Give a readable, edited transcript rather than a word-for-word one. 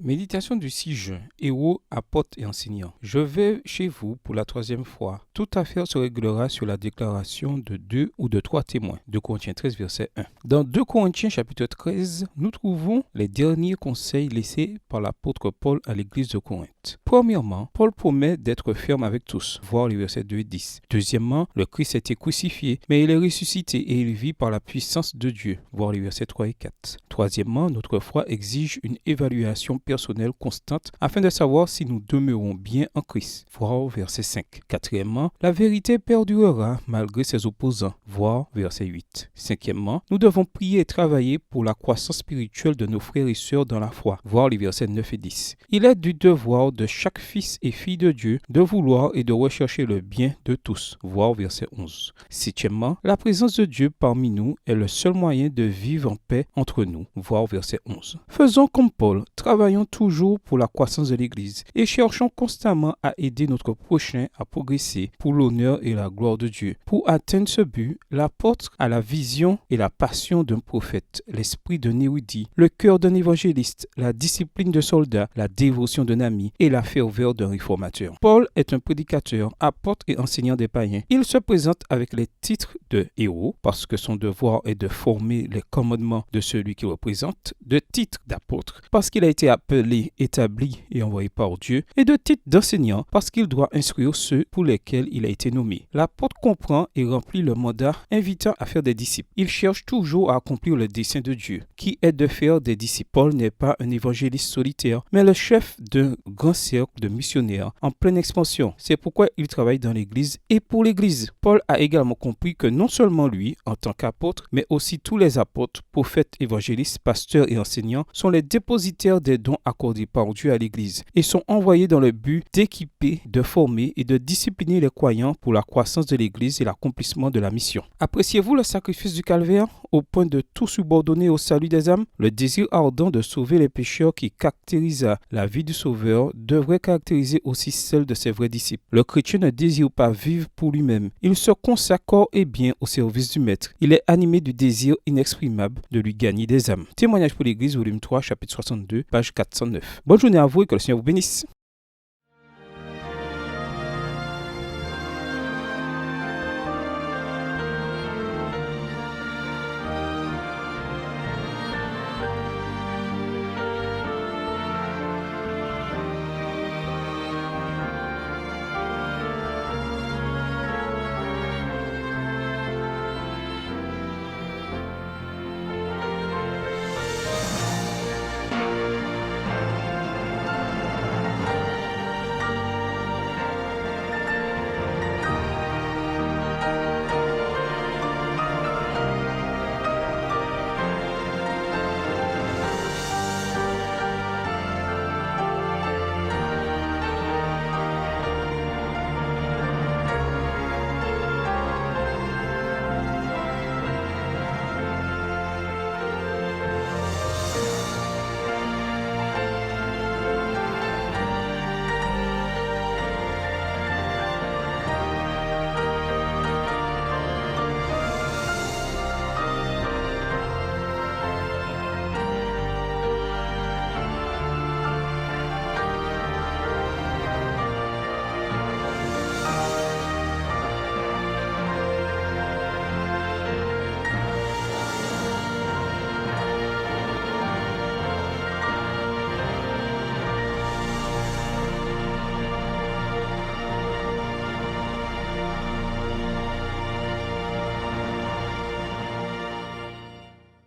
Méditation du 6 juin. Héros, apôtres et enseignants. Je vais chez vous pour la troisième fois. Toute affaire se réglera sur la déclaration de 2 ou de 3 témoins. 2 Corinthiens 13, verset 1. Dans 2 Corinthiens chapitre 13, nous trouvons les derniers conseils laissés par l'apôtre Paul à l'église de Corinthe. Premièrement, Paul promet d'être ferme avec tous, voir les versets 2 et 10. Deuxièmement, le Christ a été crucifié, mais il est ressuscité et il vit par la puissance de Dieu, voir les versets 3 et 4. Troisièmement, notre foi exige une évaluation personnelle constante afin de savoir si nous demeurons bien en Christ, voir verset 5. Quatrièmement, la vérité perdurera malgré ses opposants, voir verset 8. Cinquièmement, nous devons prier et travailler pour la croissance spirituelle de nos frères et sœurs dans la foi, voir les versets 9 et 10. Il est du devoir de chaque fils et fille de Dieu de vouloir et de rechercher le bien de tous, voir verset 11. Septièmement, la présence de Dieu parmi nous est le seul moyen de vivre en paix entre nous, voir verset 11. Faisons comme Paul, travaillons toujours pour la croissance de l'Église et cherchons constamment à aider notre prochain à progresser pour l'honneur et la gloire de Dieu. Pour atteindre ce but, l'apôtre a la vision et la passion d'un prophète, l'esprit d'un érudit, le cœur d'un évangéliste, la discipline de soldat, la dévotion d'un ami et la ferveur d'un réformateur. Paul est un prédicateur, apôtre et enseignant des païens. Il se présente avec les titres de héros parce que son devoir est de former les commandements de celui qu'il représente, de titre d'apôtre parce qu'il a été appelé, établi et envoyé par Dieu, et de titre d'enseignant parce qu'il doit instruire ceux pour lesquels il a été nommé. L'apôtre comprend et remplit le mandat invitant à faire des disciples. Il cherche toujours à accomplir le dessein de Dieu, qui est de faire des disciples. Paul n'est pas un évangéliste solitaire, mais le chef d'un grand cercle de missionnaires en pleine expansion. C'est pourquoi il travaille dans l'Église et pour l'Église. Paul a également compris que non seulement lui, en tant qu'apôtre, mais aussi tous les apôtres, prophètes, évangélistes, pasteurs et enseignants sont les dépositaires des dons accordés par Dieu à l'Église et sont envoyés dans le but d'équiper, de former et de discipliner les croyants pour la croissance de l'Église et l'accomplissement de la mission. Appréciez-vous le sacrifice du calvaire au point de tout subordonner au salut des âmes? Le désir ardent de sauver les pécheurs qui caractérisa la vie du Sauveur devrait caractériser aussi celle de ses vrais disciples. Le chrétien ne désire pas vivre pour lui-même. Il se consacre corps et bien au service du Maître. Il est animé du désir inexprimable de lui gagner des âmes. Témoignage pour l'Église, volume 3, chapitre 62, page 409. Bonne journée à vous et que le Seigneur vous bénisse.